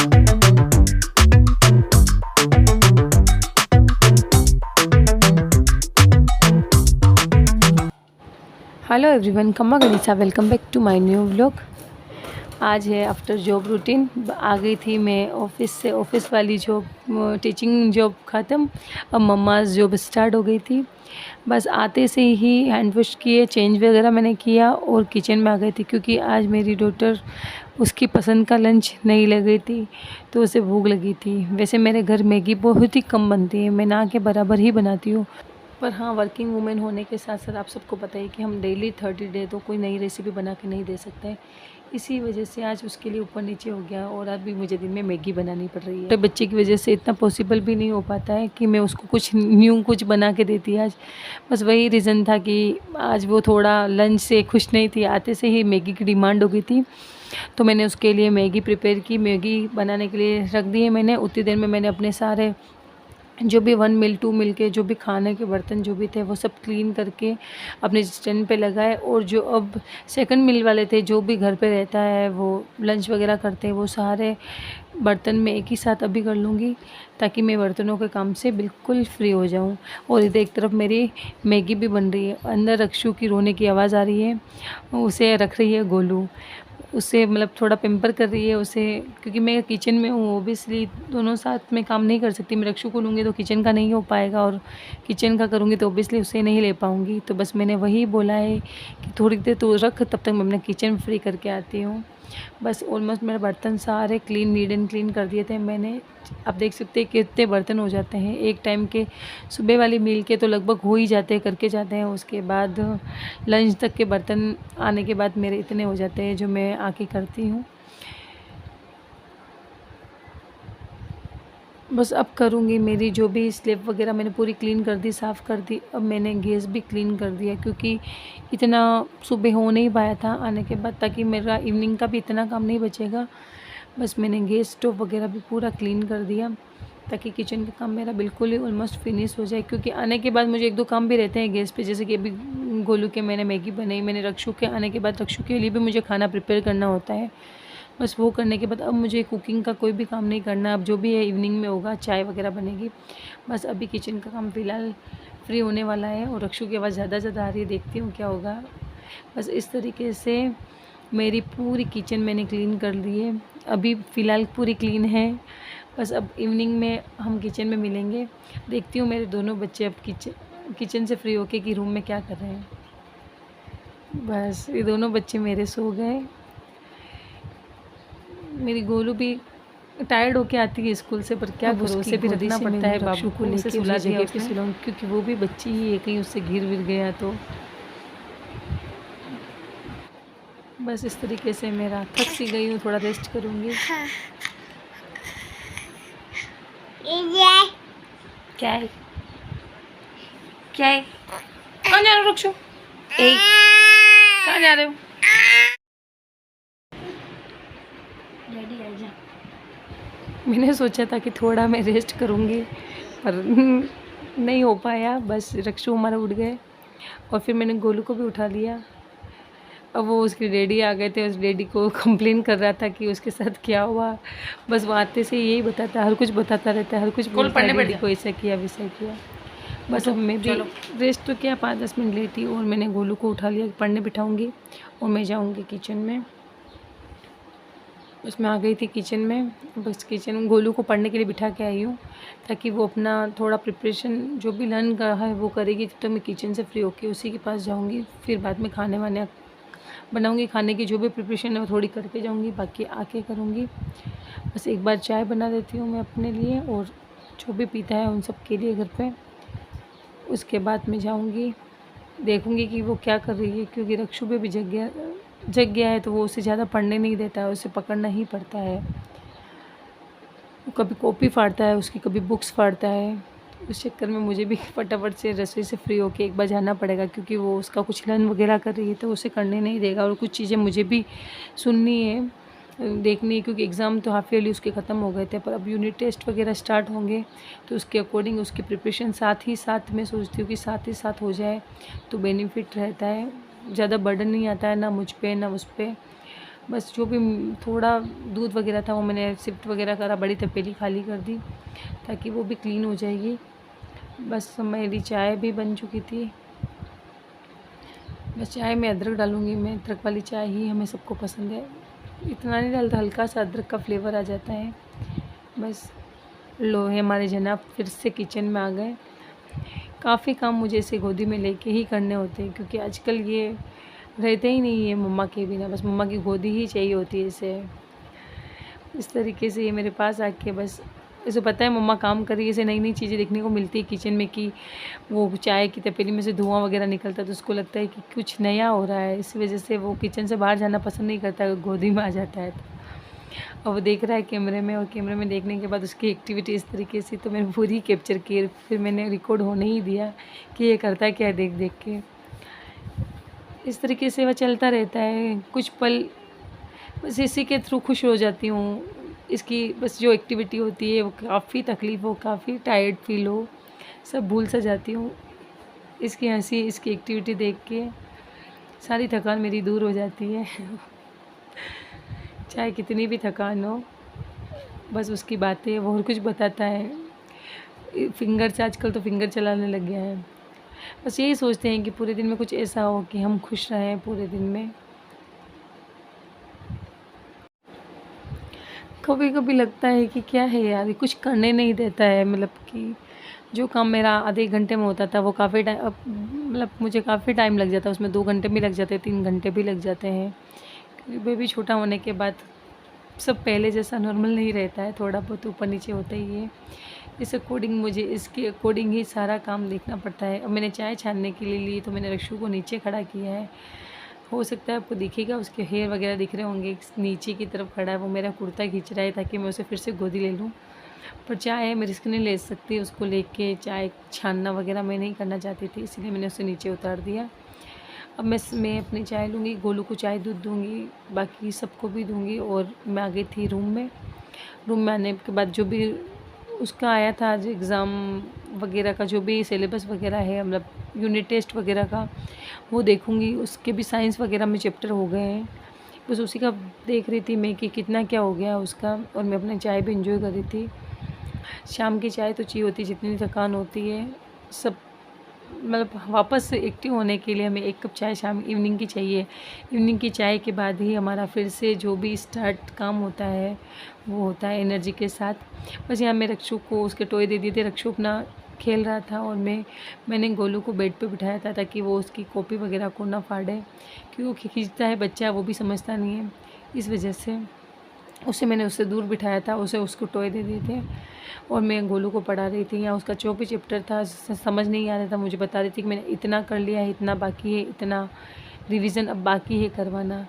Hello everyone, कम्मा गणिसा, welcome back to my new vlog. आज है आफ्टर जॉब रूटीन। आ गई थी मैं ऑफिस से, ऑफिस वाली जॉब, टीचिंग जॉब ख़त्म। अब मम्माज़ जॉब स्टार्ट हो गई थी। बस आते से ही हैंड वॉश किए, चेंज वगैरह मैंने किया और किचन में आ गई थी, क्योंकि आज मेरी डॉटर, उसकी पसंद का लंच नहीं लग गई थी तो उसे भूख लगी थी। वैसे मेरे घर मैगी बहुत ही कम बनती है, मैं ना के बराबर ही बनाती हूँ। पर हाँ, वर्किंग वूमेन होने के साथ साथ आप सबको पता है कि हम डेली 30 डे तो कोई नई रेसिपी बना के नहीं दे सकते। इसी वजह से आज उसके लिए ऊपर नीचे हो गया और आज भी मुझे दिन में मैगी बनानी पड़ रही है। तो बच्चे की वजह से इतना पॉसिबल भी नहीं हो पाता है कि मैं उसको कुछ न्यू कुछ बना के देती आज। बस वही रीज़न था कि आज वो थोड़ा लंच से खुश नहीं थी, आते से ही मैगी की डिमांड हो गई थी। तो मैंने उसके लिए मैगी प्रिपेयर की। मैगी बनाने के लिए रख दी है मैंने। उतनी देर में मैंने अपने सारे जो भी 1 मिल 2 मिल के जो भी खाने के बर्तन जो भी थे वो सब क्लीन करके अपने स्टैंड पे लगाए। और जो अब सेकंड मिल वाले थे, जो भी घर पे रहता है वो लंच वगैरह करते हैं, वो सारे बर्तन मैं एक ही साथ अभी कर लूँगी, ताकि मैं बर्तनों के काम से बिल्कुल फ्री हो जाऊँ। और इधर एक तरफ मेरी मैगी भी बन रही है। अंदर रक्षु की रोने की आवाज़ आ रही है, उसे रख रही है गोलू, उसे मतलब थोड़ा पेम्पर कर रही है उसे, क्योंकि मैं किचन में हूँ। ओबियसली दोनों साथ में काम नहीं कर सकती। मैं रक्षु को लूँगी तो किचन का नहीं हो पाएगा, और किचन का करूँगी तो ओबियसली उसे नहीं ले पाऊँगी। तो बस मैंने वही बोला है कि थोड़ी देर तो रख, तब तक मैं अपना किचन फ्री करके आती हूँ। बस ऑलमोस्ट मेरे बर्तन सारे क्लीन, नीट एंड क्लीन कर दिए थे मैंने। आप देख सकते हैं कितने बर्तन हो जाते हैं एक टाइम के। सुबह वाली मील के तो लगभग हो ही जाते हैं, करके जाते हैं। उसके बाद लंच तक के बर्तन आने के बाद मेरे इतने हो जाते हैं जो मैं आके करती हूँ। बस अब करूँगी। मेरी जो भी स्लैब वगैरह मैंने पूरी क्लीन कर दी, साफ़ कर दी। अब मैंने गैस भी क्लीन कर दिया, क्योंकि इतना सुबह हो नहीं पाया था आने के बाद, ताकि मेरा इवनिंग का भी इतना काम नहीं बचेगा। बस मैंने गैस स्टोव वगैरह भी पूरा क्लीन कर दिया, ताकि किचन का काम मेरा बिल्कुल ही ऑलमोस्ट फिनिश हो जाए। क्योंकि आने के बाद मुझे 1-2 काम भी रहते हैं गैस पे, जैसे कि अभी गोलू के मैंने मैगी बनाई, मैंने रक्षु के आने के बाद रक्षु के लिए भी मुझे खाना प्रिपेयर करना होता है। बस वो करने के बाद अब मुझे कुकिंग का कोई भी काम नहीं करना। अब जो भी है इवनिंग में होगा, चाय वगैरह बनेगी। बस अभी किचन का काम फ़िलहाल फ्री होने वाला है। और रक्षु की आवाज़ ज़्यादा आ रही है, देखती हूँ क्या होगा। बस इस तरीके से मेरी पूरी किचन मैंने क्लीन कर ली है, अभी फ़िलहाल पूरी क्लीन है। बस अब इवनिंग में हम किचन में मिलेंगे। देखती हूँ मेरे दोनों बच्चे अब किचन से फ्री होके कि रूम में क्या कर रहे हैं। बस ये दोनों बच्चे मेरे सो गए। मेरी गोलू भी टायर्ड होके आती है स्कूल से, पर क्या करूँ, उसे भी रखना पड़ता है बाबू को, उसे सुला जगह पे सुलाऊँ, क्योंकि वो भी बच्ची ही है, कहीं उससे गिर विर गया तो। बस इस तरीके से मेरा थक सी गई हूँ, थोड़ा रेस्ट करूँगी। क्या है क्या है? कहाँ जा रहे हो रक्षु? कहाँ जा रहे हो? मैंने सोचा था कि थोड़ा मैं रेस्ट करूँगी, पर नहीं हो पाया। बस रक्षु हमारा उठ गए और फिर मैंने गोलू को भी उठा लिया। अब वो उसके डैडी आ गए थे, उस डैडी को कंप्लेन कर रहा था कि उसके साथ क्या हुआ। बस वो आते से यही बताता है, हर कुछ बताता रहता है, हर कुछ बोलता है, डैडी को ऐसा किया वैसा किया। बस अब मैं भी रेस्ट तो किया, 5-10 मिनट लेटी और मैंने गोलू को उठा लिया, पढ़ने बिठाऊँगी और मैं जाऊँगी किचन में। उसमें आ गई थी किचन में। बस किचन में गोलू को पढ़ने के लिए बिठा के आई हूँ, ताकि वो अपना थोड़ा प्रिपरेशन जो भी लर्न कर है वो करेगी। तो मैं किचन से फ्री होके उसी के पास जाऊँगी। फिर बाद में खाने वाने बनाऊँगी, खाने की जो भी प्रिपरेशन है वो थोड़ी करके जाऊँगी, बाकी आके करूँगी। बस एक बार चाय बना देती हूँ मैं अपने लिए और जो भी पीता है उन सब के लिए घर पे। उसके बाद मैं जाऊँगी, देखूँगी कि वो क्या कर रही है, क्योंकि रक्षु भी जग गया है तो वो उसे ज़्यादा पढ़ने नहीं देता है, उसे पकड़ना ही पड़ता है। वो कभी कॉपी फाड़ता है उसकी, कभी बुक्स फाड़ता है। उस चक्कर में मुझे भी फटाफट से रसोई से फ्री होके एक बार जाना पड़ेगा, क्योंकि वो उसका कुछ लर्न वगैरह कर रही है तो उसे करने नहीं देगा। और कुछ चीज़ें मुझे भी सुननी है, देखनी है, क्योंकि एग्ज़ाम तो हाफ ईयरली उसके ख़त्म हो गए थे, पर अब यूनिट टेस्ट वगैरह स्टार्ट होंगे तो उसके अकॉर्डिंग उसकी प्रिपरेशन साथ ही साथ मैं सोचती हूँ कि साथ ही साथ हो जाए तो बेनिफिट रहता है। ज़्यादा बर्डन नहीं आता है, ना मुझ पे ना उस पर। बस जो भी थोड़ा दूध वगैरह था वो मैंने शिफ्ट वगैरह करा, बड़ी तपेली खाली कर दी ताकि वो भी क्लीन हो जाएगी। बस मेरी चाय भी बन चुकी थी। बस चाय में अदरक डालूँगी, मैं अदरक वाली चाय ही हमें सबको पसंद है। इतना नहीं डालता, हल्का सा अदरक का फ्लेवर आ जाता है। बस लो है हमारे जनाब फिर से किचन में आ गए। काफ़ी काम मुझे इसे गोदी में लेके ही करने होते हैं क्योंकि आजकल ये रहते ही नहीं है मम्मा के बिना, बस मम्मा की गोदी ही चाहिए होती है इसे। इस तरीके से ये मेरे पास आके बस इसे पता है मम्मा काम कर रही है, इसे नई नई चीज़ें देखने को मिलती है किचन में कि वो चाय की तपेली में से धुआं वगैरह निकलता है तो उसको लगता है कि कुछ नया हो रहा है। इस वजह से वो किचन से बाहर जाना पसंद नहीं करता, अगर गोदी में आ जाता है तो। और वो देख रहा है कैमरे में, और कैमरे में देखने के बाद उसकी एक्टिविटी इस तरीके से तो मैंने पूरी कैप्चर की, फिर मैंने रिकॉर्ड होने ही दिया कि ये करता है क्या देख देख के। इस तरीके से वह चलता रहता है कुछ पल, बस इसी के थ्रू खुश हो जाती हूँ। इसकी बस जो एक्टिविटी होती है वो काफ़ी तकलीफ़ हो, काफ़ी टायर्ड फील हो, सब भूल सा जाती हूँ। इसकी हंसी, इसकी एक्टिविटी देख के सारी थकान मेरी दूर हो जाती है। चाहे कितनी भी थकान हो, बस उसकी बातें वो और कुछ बताता है। फिंगर से आजकल तो फिंगर चलाने लग गया है। बस यही सोचते हैं कि पूरे दिन में कुछ ऐसा हो कि हम खुश रहें पूरे दिन में। कभी कभी लगता है कि क्या है यार, ये कुछ करने नहीं देता है, मतलब कि जो काम मेरा आधे घंटे में होता था वो काफ़ी टाइम, अब मतलब मुझे काफ़ी टाइम लग जाता है उसमें, 2 घंटे भी लग जाते हैं, 3 घंटे भी लग जाते हैं। क्योंकि बेबी छोटा होने के बाद सब पहले जैसा नॉर्मल नहीं रहता है, थोड़ा बहुत ऊपर नीचे होता ही है। इस अकॉर्डिंग मुझे इसके अकॉर्डिंग ही सारा काम देखना पड़ता है। अब मैंने चाय छानने के लिए ली तो मैंने रक्षु को नीचे खड़ा किया है। हो सकता है आपको दिखेगा, उसके हेयर वगैरह दिख रहे होंगे, नीचे की तरफ खड़ा है, वो मेरा कुर्ता खींच रहा है ताकि मैं उसे फिर से गोदी ले लूँ। पर चाय है, मैं रिस्क नहीं ले सकती, उसको लेके चाय छानना वगैरह मैं नहीं करना चाहती थी, इसलिए मैंने उसे नीचे उतार दिया। अब मैं अपनी चाय लूँगी, गोलू को चाय दूध दूँगी, बाकी सबको भी दूँगी। और मैं आ गई थी रूम में। रूम में आने के बाद जो भी उसका आया था आज एग्ज़ाम वगैरह का, जो भी सिलेबस वगैरह है, मतलब यूनिट टेस्ट वगैरह का, वो देखूँगी। उसके भी साइंस वगैरह में चैप्टर हो गए हैं, बस उसी का देख रही थी मैं कि कितना क्या हो गया उसका। और मैं अपनी चाय भी इंजॉय कर रही थी। शाम की चाय तो चाहिए होती है, जितनी थकान होती है सब, मतलब वापस से एक्टिव होने के लिए हमें 1 कप चाय शाम इवनिंग की चाहिए। इवनिंग की चाय के बाद ही हमारा फिर से जो भी स्टार्ट काम होता है वो होता है एनर्जी के साथ। बस यहाँ मैं रक्षु को उसके टॉय दे दिए थे, रक्षु अपना खेल रहा था और मैंने गोलू को बेड पे बिठाया था ताकि वो उसकी कॉपी वगैरह को ना फाड़े, क्योंकि वो खींचता है बच्चा, वो भी समझता नहीं है। इस वजह से मैंने उससे दूर बिठाया था, उसको टॉय दे दिए थे और मैं गोलू को पढ़ा रही थी। या उसका जो भी चैप्टर था समझ नहीं आ रहा था, मुझे बता रही थी कि मैंने इतना कर लिया है, इतना बाकी है, इतना रिवीजन अब बाकी है करवाना।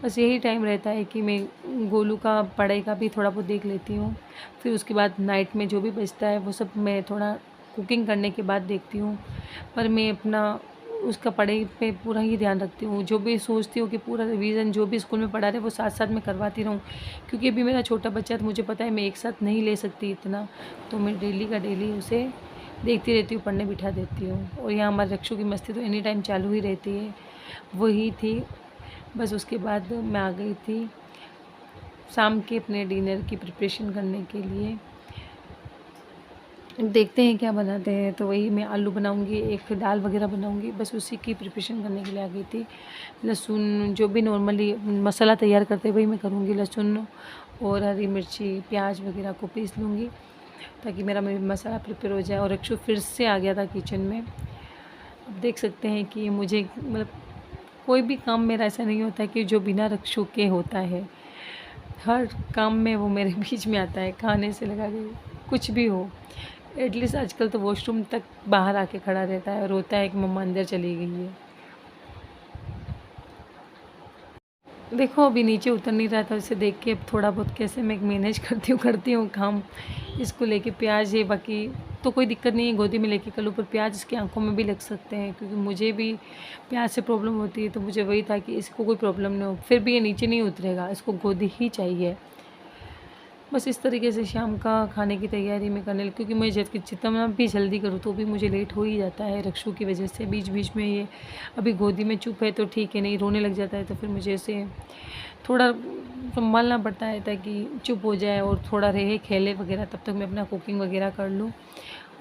बस यही टाइम रहता है कि मैं गोलू का पढ़ाई का भी थोड़ा बहुत देख लेती हूँ। फिर उसके बाद नाइट में जो भी बचता है वो सब मैं थोड़ा कुकिंग करने के बाद देखती हूँ। पर मैं अपना उसका पढ़ाई पे पूरा ही ध्यान रखती हूँ। जो भी सोचती हूँ कि पूरा रिवीजन जो भी स्कूल में पढ़ा रहे वो साथ साथ में करवाती रहूँ, क्योंकि अभी मेरा छोटा बच्चा है तो मुझे पता है मैं एक साथ नहीं ले सकती इतना, तो मैं डेली का डेली उसे देखती रहती हूँ, पढ़ने बिठा देती हूँ। और यहाँ हमारे रक्षु की मस्ती तो एनी टाइम चालू ही रहती है, वही थी। बस उसके बाद मैं आ गई थी शाम के अपने डिनर की प्रिपरेशन करने के लिए। देखते हैं क्या बनाते हैं, तो वही मैं आलू बनाऊंगी, एक दाल वगैरह बनाऊंगी, बस उसी की प्रिपरेशन करने के लिए आ गई थी। लहसुन जो भी नॉर्मली मसाला तैयार करते वही मैं करूँगी, लहसुन और हरी मिर्ची प्याज वगैरह को पीस लूँगी ताकि मेरा मसाला प्रिपेयर हो जाए। और रक्षु फिर से आ गया था किचन में। अब देख सकते हैं कि मुझे मतलब कोई भी काम मेरा ऐसा नहीं होता कि जो बिना रक्षु के होता है, हर काम में वो मेरे बीच में आता है, खाने से लगा के कुछ भी हो। एटलीस्ट आजकल तो वॉशरूम तक बाहर आके खड़ा रहता है, रोता है कि मम्मा अंदर चली गई है। देखो अभी नीचे उतर नहीं रहा था, उसे देख के अब थोड़ा बहुत कैसे मैं मैनेज करती हूँ काम। इसको लेके प्याज है, बाकी तो कोई दिक्कत नहीं है, गोदी में लेके करूँ, पर प्याज इसकी आंखों में भी लग सकते हैं क्योंकि मुझे भी प्याज से प्रॉब्लम होती है। तो मुझे वही था कि इसको कोई प्रॉब्लम ना हो, फिर भी ये नीचे नहीं उतरेगा, इसको गोदी ही चाहिए। बस इस तरीके से शाम का खाने की तैयारी में करने लगी, क्योंकि मैं जितना भी जल्दी करूँ तो भी मुझे लेट हो ही जाता है रक्षु की वजह से। बीच बीच में ये अभी गोदी में चुप है तो ठीक है, नहीं रोने लग जाता है तो फिर मुझे इसे थोड़ा संभालना पड़ता है ताकि चुप हो जाए और थोड़ा रहे खेले वगैरह, तब तक मैं अपना कुकिंग वगैरह कर लूँ।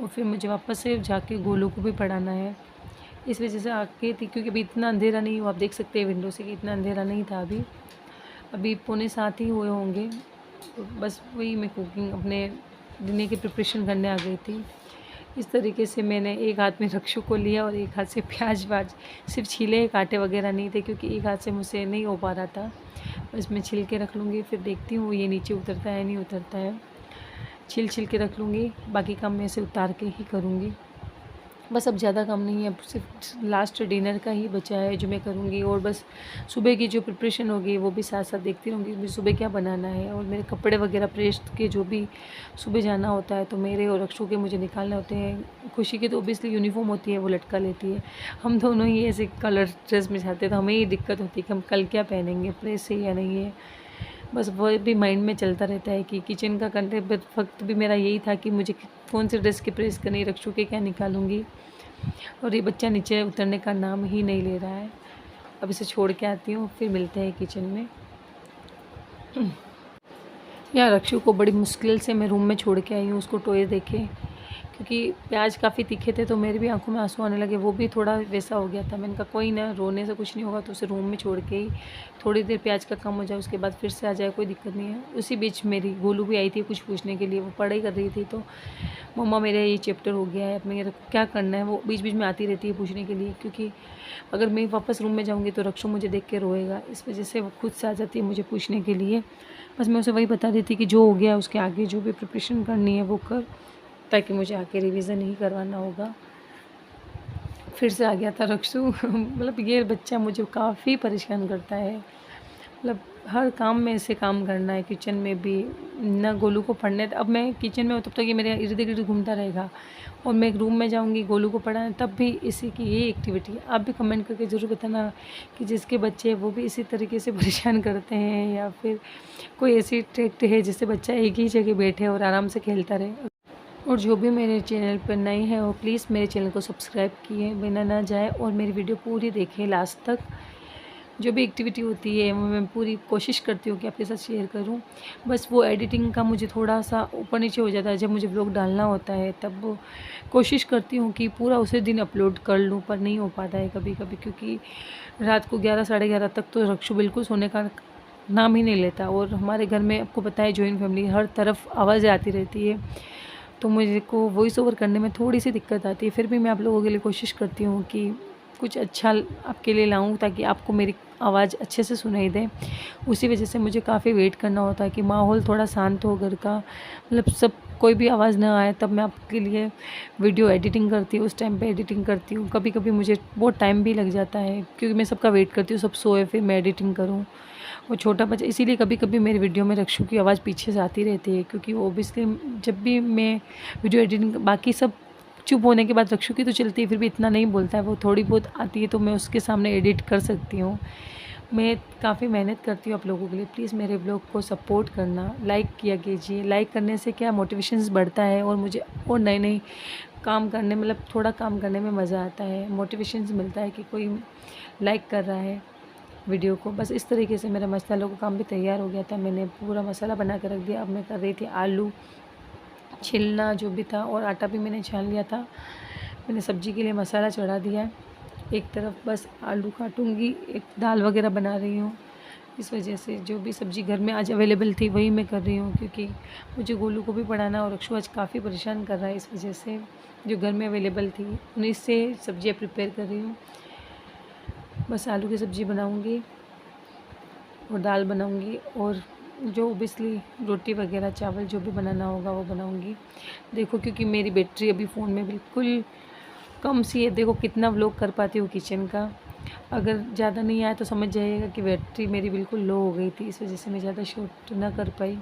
और फिर मुझे वापस से जाके गोलू को भी पढ़ाना है। इस वजह से आके थी, क्योंकि अभी इतना अंधेरा नहीं हुआ, आप देख सकते हैं विंडो से कि इतना अंधेरा नहीं था अभी। अभी 6:45 ही हुए होंगे। तो बस वही मैं कुकिंग अपने डिनर की प्रिपरेशन करने आ गई थी। इस तरीके से मैंने एक हाथ में रक्षु को लिया और एक हाथ से प्याज वाज सिर्फ छीले, कांटे वगैरह नहीं थे क्योंकि एक हाथ से मुझसे नहीं हो पा रहा था। बस मैं छिल के रख लूँगी, फिर देखती हूँ ये नीचे उतरता है नहीं उतरता है। छिल के रख लूँगी, बाकी काम मैं इसे उतार के ही करूँगी। बस अब ज़्यादा काम नहीं है, अब सिर्फ लास्ट डिनर का ही बचा है जो मैं करूँगी। और बस सुबह की जो प्रिपरेशन होगी वो भी साथ साथ देखती रहूँगी मुझे सुबह क्या बनाना है। और मेरे कपड़े वगैरह प्रेस के जो भी सुबह जाना होता है तो मेरे और अक्षु के मुझे निकालने होते हैं। खुशी की तो ओबियसली यूनिफॉर्म होती है, वो लटका लेती है। हम दोनों ही ऐसे कलर ड्रेस में जाते हैं तो हमें ही दिक्कत होती है कि हम कल क्या पहनेंगे, प्रेस है या नहीं है। बस वो भी माइंड में चलता रहता है कि किचन का करते वक्त भी मेरा यही था कि मुझे कौन से ड्रेस की प्रेस करनी, रक्षु के क्या निकालूंगी। और ये बच्चा नीचे उतरने का नाम ही नहीं ले रहा है। अब इसे छोड़ के आती हूँ, फिर मिलते हैं किचन में। यार रक्षु को बड़ी मुश्किल से मैं रूम में छोड़ के आई हूँ, उसको टॉय देखे, क्योंकि प्याज काफ़ी तीखे थे तो मेरे भी आंखों में आंसू आने लगे। वो भी थोड़ा वैसा हो गया था। मैंने कहा कोई ना, रोने से कुछ नहीं होगा, तो उसे रूम में छोड़ के ही थोड़ी देर प्याज का कम हो जाए उसके बाद फिर से आ जाए, कोई दिक्कत नहीं है। उसी बीच मेरी गोलू भी आई थी कुछ पूछने के लिए, वो पढ़ाई कर रही थी। तो मम्मा मेरा ये चैप्टर हो गया है, अब मेरा क्या करना है, वो बीच बीच में आती रहती है पूछने के लिए। क्योंकि अगर मैं वापस रूम में जाऊँगी तो रक्षु मुझे देख के रोएगा, इस वजह से वो खुद से आ जाती है मुझे पूछने के लिए। बस मैं उसे वही बता देती कि जो हो गया उसके आगे जो भी प्रिपरेशन करनी है वो कर, ताकि मुझे आके रिवीजन नहीं करवाना होगा। फिर से आ गया था रक्षु। मतलब ये बच्चा मुझे काफ़ी परेशान करता है। मतलब हर काम में ऐसे काम करना है, किचन में भी ना। गोलू को पढ़ने, अब मैं किचन में हूँ तब तक ये मेरे इर्द गिर्द घूमता रहेगा, और मैं एक रूम में जाऊँगी गोलू को पढ़ाने तब भी इसी की यही एक्टिविटी है। आप भी कमेंट करके ज़रूर बताना कि जिसके बच्चे वो भी इसी तरीके से परेशान करते हैं, या फिर कोई ऐसी ट्रिक है जिससे बच्चा एक ही जगह बैठे और आराम से खेलता रहे। और जो भी मेरे चैनल पर नए हैं वो प्लीज़ मेरे चैनल को सब्सक्राइब किए बिना ना जाए और मेरी वीडियो पूरी देखें लास्ट तक। जो भी एक्टिविटी होती है वो मैं पूरी कोशिश करती हूँ कि आपके साथ शेयर करूँ। बस वो एडिटिंग का मुझे थोड़ा सा ऊपर नीचे हो जाता है जब मुझे व्लॉग डालना होता है, तब वो कोशिश करती हूँ कि पूरा उसी दिन अपलोड कर लूँ, पर नहीं हो पाता है कभी कभी, क्योंकि रात को 11 साढ़े 11 तक तो रक्षु बिल्कुल सोने का नाम ही नहीं लेता। और हमारे घर में आपको पता है जॉइंट फैमिली, हर तरफ आवाज़ें आती रहती है, तो मुझे को वॉइस ओवर करने में थोड़ी सी दिक्कत आती है। फिर भी मैं आप लोगों के लिए कोशिश करती हूँ कि कुछ अच्छा आपके लिए लाऊं ताकि आपको मेरी आवाज़ अच्छे से सुनाई दे। उसी वजह से मुझे काफ़ी वेट करना होता है कि माहौल थोड़ा शांत हो घर का, मतलब सब कोई भी आवाज़ ना आए, तब मैं आपके लिए वीडियो एडिटिंग करती हूँ, उस टाइम पे एडिटिंग करती हूँ। कभी कभी मुझे बहुत टाइम भी लग जाता है क्योंकि मैं सबका वेट करती हूँ, सब सोए फिर मैं एडिटिंग करूँ। वो छोटा बच्चा, इसीलिए कभी कभी मेरी वीडियो में रक्षु की आवाज़ पीछे से आती रहती है, क्योंकि वो ओबियसली जब भी मैं वीडियो एडिटिंग, बाकी सब चुप होने के बाद रक्षु की तो चलती है, फिर भी इतना नहीं बोलता है, वो थोड़ी बहुत आती है तो मैं उसके सामने एडिट कर सकती हूँ। मैं काफ़ी मेहनत करती हूँ आप लोगों के लिए। प्लीज़ मेरे ब्लॉग को सपोर्ट करना, लाइक किया कीजिए। लाइक करने से क्या मोटिवेशंस बढ़ता है और मुझे और नए नए काम करने, मतलब थोड़ा काम करने में मज़ा आता है, मोटिवेशंस मिलता है कि कोई लाइक कर रहा है वीडियो को। बस इस तरीके से मेरा मसालों का काम भी तैयार हो गया था। मैंने पूरा मसाला बना के रख दिया। अब मैं कर रही थी आलू छिलना जो भी था, और आटा भी मैंने छान लिया था। मैंने सब्ज़ी के लिए मसाला चढ़ा दिया है एक तरफ, बस आलू काटूंगी, एक दाल वगैरह बना रही हूँ। इस वजह से जो भी सब्ज़ी घर में आज अवेलेबल थी वही मैं कर रही हूँ, क्योंकि मुझे गोलू को भी पढ़ाना और अक्षु आज काफ़ी परेशान कर रहा है, इस वजह से जो घर में अवेलेबल थी उन्हीं से सब्ज़ियाँ प्रिपेयर कर रही हूँ। बस आलू की सब्ज़ी बनाऊँगी और दाल बनाऊँगी, और जो ओबियसली रोटी वगैरह चावल जो भी बनाना होगा वो बनाऊँगी। देखो क्योंकि मेरी बैटरी अभी फ़ोन में बिल्कुल कम सी है, देखो कितना व्लॉग कर पाती हूँ किचन का। अगर ज़्यादा नहीं आया तो समझ जाइएगा कि बैटरी मेरी बिल्कुल लो हो गई थी, इस वजह से मैं ज़्यादा शूट ना कर पाई।